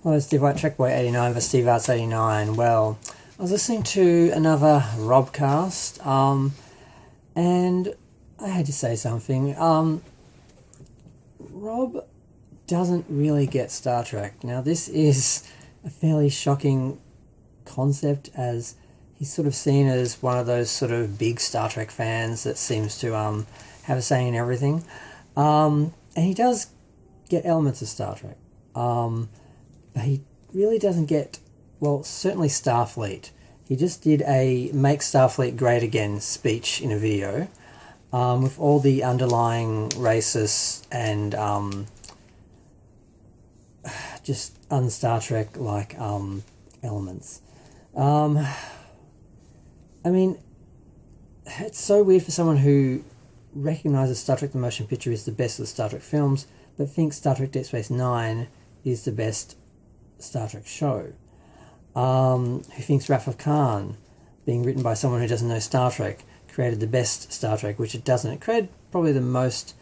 Hello, Steve White, Trekboy89 for Steve Arts 89. Well, I was listening to another Robcast, and I had to say something. Rob doesn't really get Star Trek. Now, this is a fairly shocking concept, as he's sort of seen as one of those sort of big Star Trek fans that seems to have a say in everything. And he does get elements of Star Trek. But he really doesn't get, well, certainly Starfleet. He just did a Make Starfleet Great Again speech in a video with all the underlying racist and just un-Star Trek-like elements. I mean, it's so weird for someone who recognises Star Trek the Motion Picture is the best of the Star Trek films, but thinks Star Trek Deep Space Nine is the best Star Trek show. Who thinks Wrath of Khan, being written by someone who doesn't know Star Trek, created the best Star Trek, which it doesn't. It created probably the most...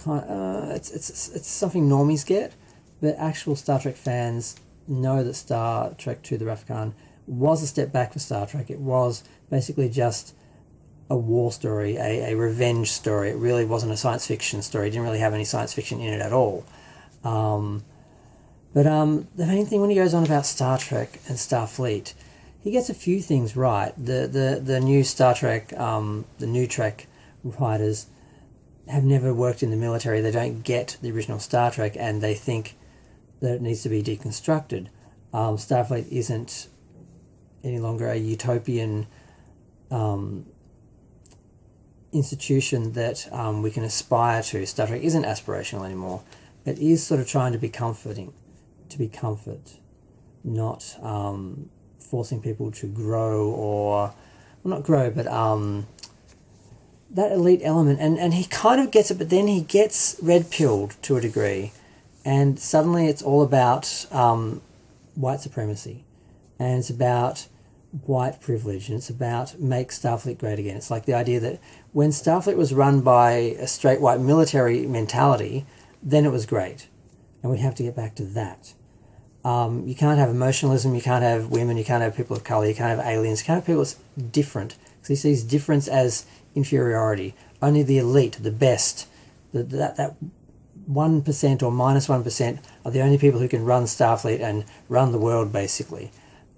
it's something normies get, but actual Star Trek fans know that Star Trek II, The Wrath of Khan, was a step back for Star Trek. It was basically just a war story, a revenge story. It really wasn't a science fiction story. It didn't really have any science fiction in it at all. But the main thing when he goes on about Star Trek and Starfleet, he gets a few things right. The new Star Trek, the new Trek writers have never worked in the military. They don't get the original Star Trek, and they think that it needs to be deconstructed. Starfleet isn't any longer a utopian institution that we can aspire to. Star Trek isn't aspirational anymore. It is sort of trying to be comforting, to be comfort, not forcing people to grow or, well, not grow, but that elite element. And he kind of gets it, but then he gets red-pilled to a degree, and suddenly it's all about white supremacy, and it's about white privilege, and it's about make Starfleet great again. It's like the idea that when Starfleet was run by a straight white military mentality, then it was great, and we have to get back to that. You can't have emotionalism, you can't have women, you can't have people of colour, you can't have aliens, you can't have people that's different, because he sees difference as inferiority. Only the elite, the best, that 1% or minus 1% are the only people who can run Starfleet and run the world, basically.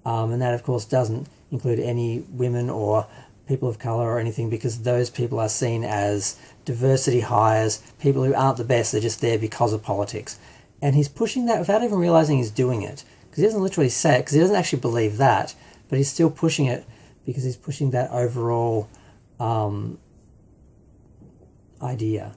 And that, of course, doesn't include any women or people of colour or anything, because those people are seen as diversity hires, people who aren't the best, they're just there because of politics. And he's pushing that without even realising he's doing it, because he doesn't literally say it, because he doesn't actually believe that, but he's still pushing it because he's pushing that overall idea,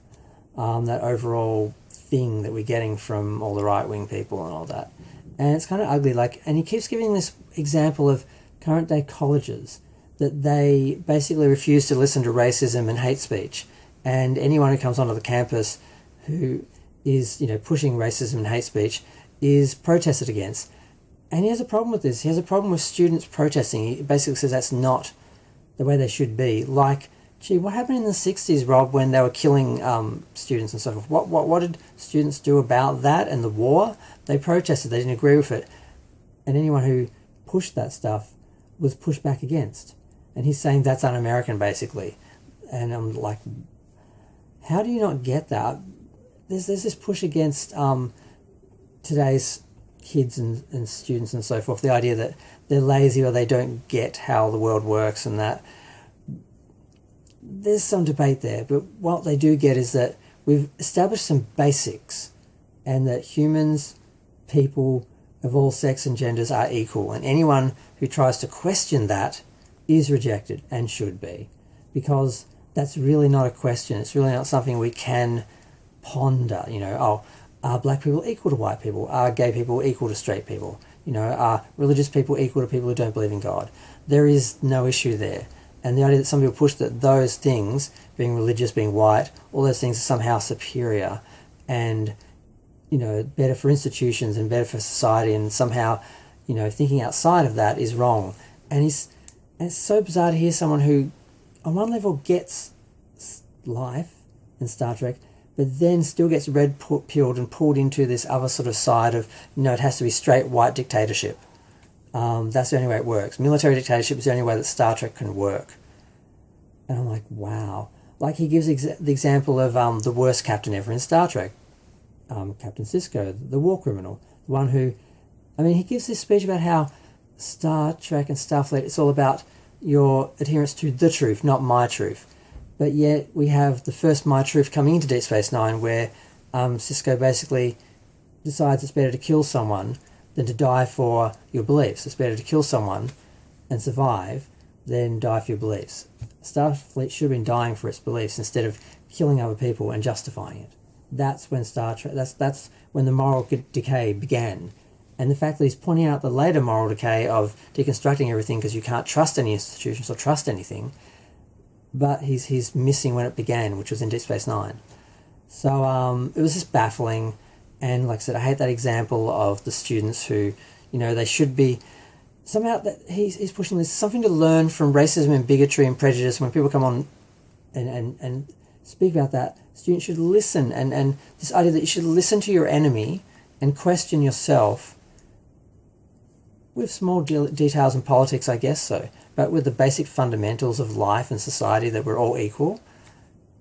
that overall thing that we're getting from all the right-wing people and all that. And it's kind of ugly, and he keeps giving this example of current day colleges, that they basically refuse to listen to racism and hate speech, and anyone who comes onto the campus who is, pushing racism and hate speech is protested against. And he has a problem with this. He has a problem with students protesting. He basically says that's not the way they should be. Like, gee, what happened in the 60s, Rob, when they were killing students and so forth? What did students do about that and the war? They protested. They didn't agree with it. And anyone who pushed that stuff was pushed back against. And he's saying that's un-American, basically. And I'm like, how do you not get that? There's this push against today's kids and students and so forth, the idea that they're lazy or they don't get how the world works, and that there's some debate there, but what they do get is that we've established some basics, and that humans, people of all sex and genders are equal, and anyone who tries to question that is rejected, and should be, because that's really not a question. It's really not something we can ponder. Are black people equal to white people? Are gay people equal to straight people? Are religious people equal to people who don't believe in God? There is no issue there. And the idea that some people push that those things, being religious, being white, all those things are somehow superior and, better for institutions and better for society, and somehow, thinking outside of that is wrong. And it's so bizarre to hear someone who, on one level, gets life in Star Trek, but then still gets red-pilled and pulled into this other sort of side of, it has to be straight white dictatorship. That's the only way it works. Military dictatorship is the only way that Star Trek can work. And I'm like, wow. Like he gives the example of the worst captain ever in Star Trek, Captain Sisko, the war criminal, the one who, he gives this speech about how Star Trek and Starfleet, it's all about your adherence to the truth, not my truth. But yet we have the first my truth coming into Deep Space Nine, where Sisko basically decides it's better to kill someone than to die for your beliefs. It's better to kill someone and survive than die for your beliefs. Starfleet should have been dying for its beliefs instead of killing other people and justifying it. That's when Star Trek. That's when the moral decay began. And the fact that he's pointing out the later moral decay of deconstructing everything because you can't trust any institutions or trust anything, but he's missing when it began, which was in Deep Space Nine. So it was just baffling, and like I said, I hate that example of the students who, they should be somehow that he's pushing this something to learn from racism and bigotry and prejudice. When people come on and speak about that, students should listen, and this idea that you should listen to your enemy and question yourself. With small details in politics, I guess so, but with the basic fundamentals of life and society, that we're all equal.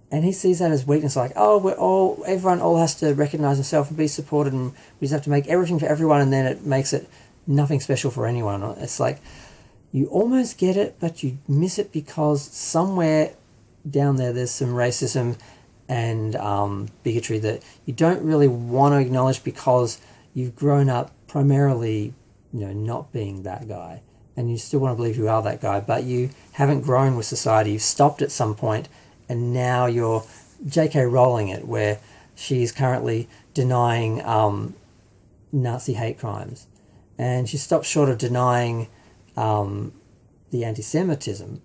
And he sees that as weakness, like, everyone all has to recognise himself and be supported, and we just have to make everything for everyone, and then it makes it nothing special for anyone. It's like, you almost get it, but you miss it because somewhere down there's some racism and bigotry that you don't really want to acknowledge because you've grown up primarily not being that guy, and you still want to believe you are that guy, but you haven't grown with society. You've stopped at some point, and now you're J.K. Rowling it, where she's currently denying Nazi hate crimes, and she stopped short of denying the anti-Semitism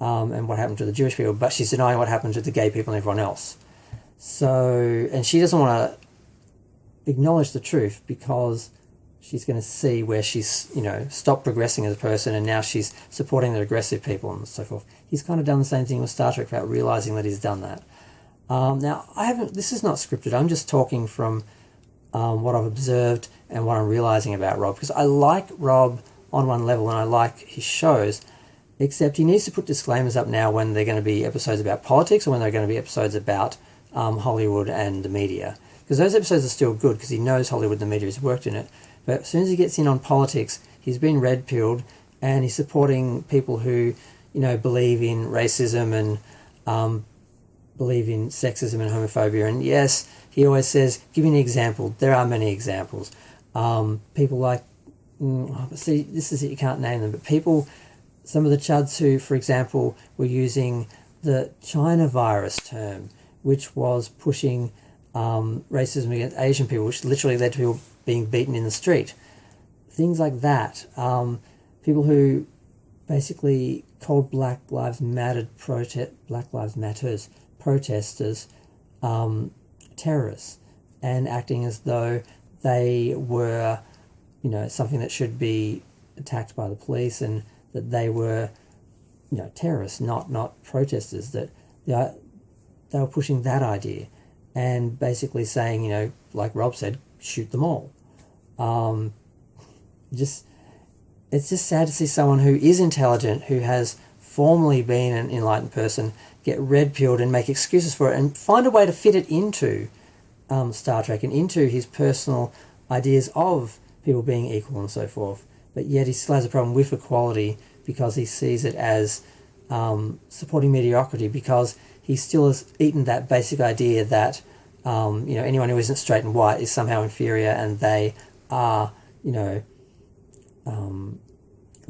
and what happened to the Jewish people, but she's denying what happened to the gay people and everyone else. So, and she doesn't want to acknowledge the truth because she's going to see where she's, stopped progressing as a person, and now she's supporting the aggressive people and so forth. He's kind of done the same thing with Star Trek without realising that he's done that. Now, this is not scripted. I'm just talking from what I've observed and what I'm realising about Rob, because I like Rob on one level and I like his shows, except he needs to put disclaimers up now when they're going to be episodes about politics or when they're going to be episodes about Hollywood and the media. Because those episodes are still good because he knows Hollywood and the media, he's worked in it. But as soon as he gets in on politics, he's been red-pilled, and he's supporting people who, believe in racism and believe in sexism and homophobia. And yes, he always says, give me an example. There are many examples. People like, see, this is it, you can't name them, but some of the chuds who, for example, were using the China virus term, which was pushing racism against Asian people, which literally led to people being beaten in the street. Things like that. People who basically called Black Lives Matters protesters terrorists, and acting as though they were, something that should be attacked by the police, and that they were, terrorists, not protesters. That they were pushing that idea, and basically saying, like Rob said, shoot them all. It's just sad to see someone who is intelligent, who has formerly been an enlightened person, get red-pilled and make excuses for it and find a way to fit it into Star Trek and into his personal ideas of people being equal and so forth. But yet he still has a problem with equality because he sees it as supporting mediocrity, because he still has eaten that basic idea that anyone who isn't straight and white is somehow inferior, and they are,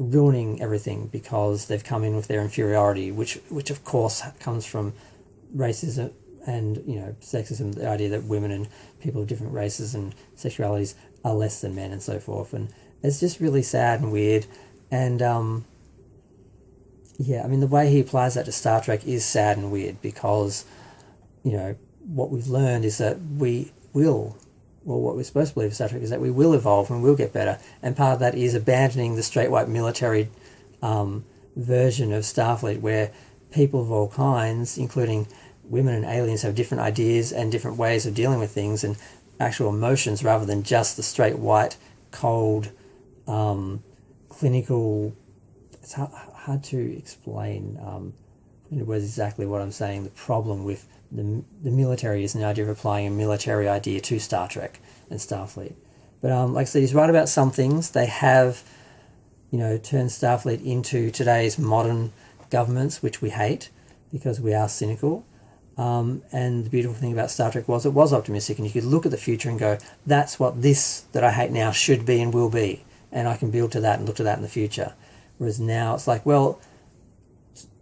ruining everything because they've come in with their inferiority, which of course comes from racism and, sexism, the idea that women and people of different races and sexualities are less than men and so forth. And it's just really sad and weird. And, the way he applies that to Star Trek is sad and weird because, what we've learned is that what we're supposed to believe in Star Trek is that we will evolve and we'll get better. And part of that is abandoning the straight white military version of Starfleet, where people of all kinds, including women and aliens have different ideas and different ways of dealing with things and actual emotions rather than just the straight white, cold, clinical. It's hard to explain in words exactly what I'm saying. The problem with the military is the idea of applying a military idea to Star Trek and Starfleet. But like I said, he's right about some things. They have, turned Starfleet into today's modern governments, which we hate because we are cynical. And the beautiful thing about Star Trek was it was optimistic, and you could look at the future and go, that's what this that I hate now should be and will be. And I can build to that and look to that in the future. Whereas now it's like, well,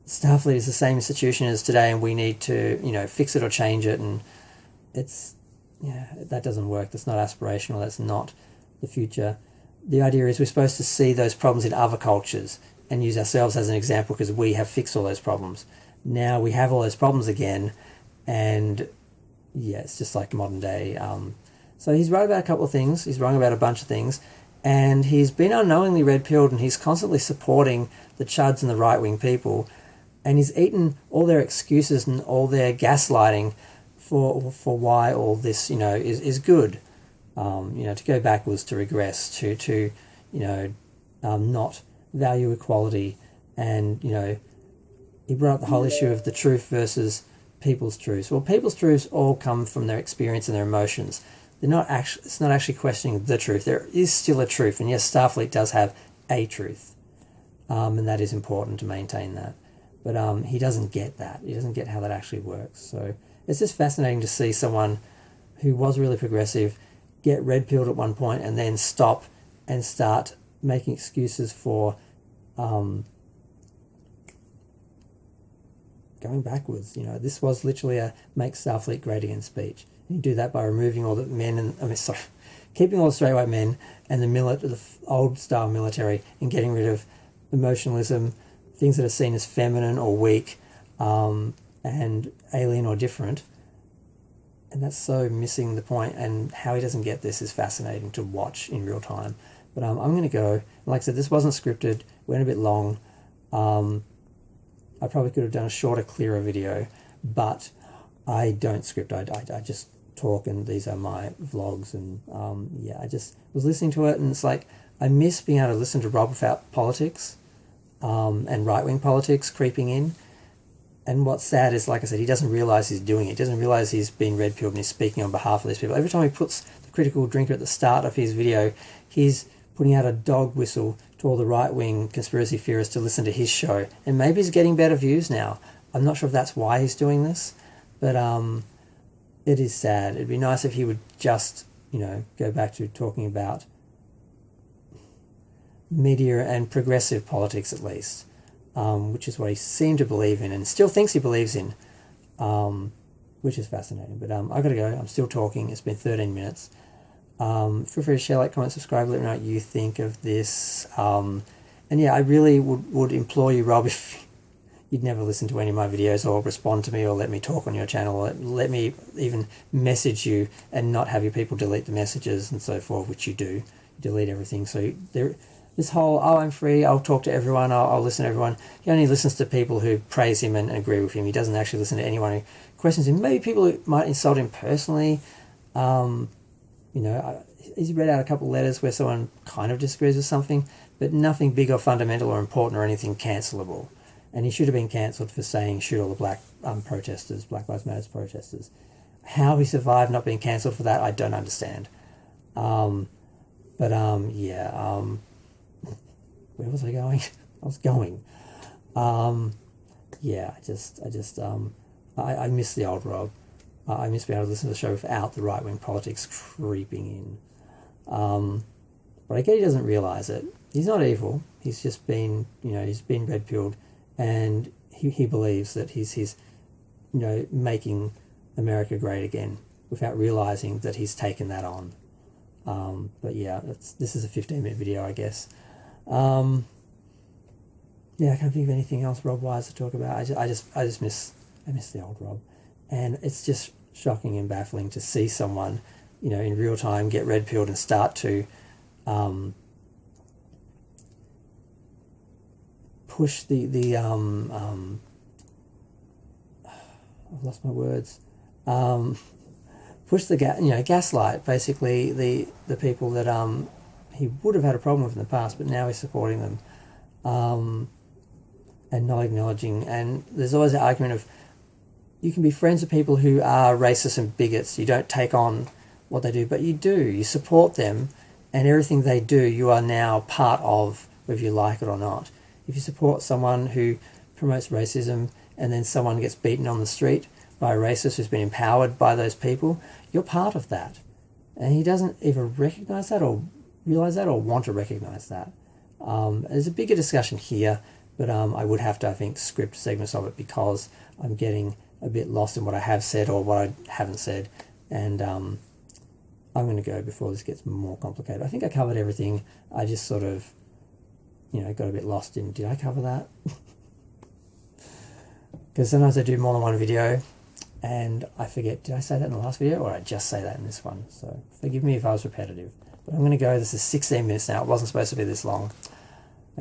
Starfleet is the same institution as today and we need to, fix it or change it. And that doesn't work. That's not aspirational. That's not the future. The idea is we're supposed to see those problems in other cultures and use ourselves as an example because we have fixed all those problems. Now we have all those problems again, and it's just like modern day. So he's right about a couple of things. He's wrong about a bunch of things. And he's been unknowingly red-pilled, and he's constantly supporting the chuds and the right-wing people. And he's eaten all their excuses and all their gaslighting for why all this, is good. To go backwards, to regress, to not value equality. And, he brought up the whole issue of the truth versus people's truths. Well, people's truths all come from their experience and their emotions. It's not actually questioning the truth. There is still a truth, and yes, Starfleet does have a truth, and that is important to maintain that. But he doesn't get that. He doesn't get how that actually works. So it's just fascinating to see someone who was really progressive get red-pilled at one point and then stop and start making excuses for going backwards. This was literally a "Make Starfleet Great Again" speech. You do that by removing all the men keeping all the straight white men and the old style military, and getting rid of emotionalism, things that are seen as feminine or weak, and alien or different. And that's so missing the point, and how he doesn't get this is fascinating to watch in real time. But I'm going to go. Like I said, this wasn't scripted, went a bit long. I probably could have done a shorter, clearer video, but I don't script. I just talk, and these are my vlogs. And I just was listening to it, and it's like I miss being able to listen to Rob without politics and right-wing politics creeping in. And what's sad is, like I said, he doesn't realise he's doing it. He doesn't realise he's been red-pilled and he's speaking on behalf of these people. Every time he puts the critical drinker at the start of his video, he's putting out a dog whistle to all the right-wing conspiracy theorists to listen to his show. And maybe he's getting better views now. I'm not sure if that's why he's doing this, but it is sad. It'd be nice if he would just, go back to talking about media and progressive politics at least, which is what he seemed to believe in and still thinks he believes in, which is fascinating. But I've got to go. I'm still talking. It's been 13 minutes. Feel free to share, like, comment, subscribe, let me know what you think of this. And I really would implore you, Rob, if you'd never listen to any of my videos or respond to me or let me talk on your channel, or let me even message you and not have your people delete the messages and so forth, which you do. You delete everything. So this whole, I'm free, I'll talk to everyone, I'll listen to everyone. He only listens to people who praise him and agree with him. He doesn't actually listen to anyone who questions him. Maybe people who might insult him personally. He's read out a couple of letters where someone kind of disagrees with something, but nothing big or fundamental or important or anything cancelable. And he should have been cancelled for saying shoot all the black protesters, Black Lives Matter protesters. How he survived not being cancelled for that, I don't understand. Where was I going? I was going. I miss the old Rob. I miss being able to listen to the show without the right-wing politics creeping in. But I get he doesn't realise it. He's not evil. He's just been, he's been red-pilled, and he believes that he's making America great again without realising that he's taken that on. This is a 15-minute video, I guess. I can't think of anything else Rob-wise to talk about. I just miss the old Rob. And it's just shocking and baffling to see someone, in real time get red-pilled and start to push the I've lost my words. Push the gaslight basically the people that he would have had a problem with in the past, but now he's supporting them, and not acknowledging. And there's always the argument of, you can be friends with people who are racist and bigots. You don't take on what they do, but you do. You support them, and everything they do, you are now part of, whether you like it or not. If you support someone who promotes racism, and then someone gets beaten on the street by a racist who's been empowered by those people, you're part of that. And he doesn't either recognise that or realise that or want to recognise that. There's a bigger discussion here, but I would have to, I think, script segments of it, because I'm getting a bit lost in what I have said or what I haven't said. And I'm going to go before this gets more complicated. I think I covered everything. I just sort of, got a bit lost in, did I cover that? Because sometimes I do more than one video and I forget, did I say that in the last video or did I just say that in this one? So forgive me if I was repetitive. But I'm going to go, this is 16 minutes now. It wasn't supposed to be this long.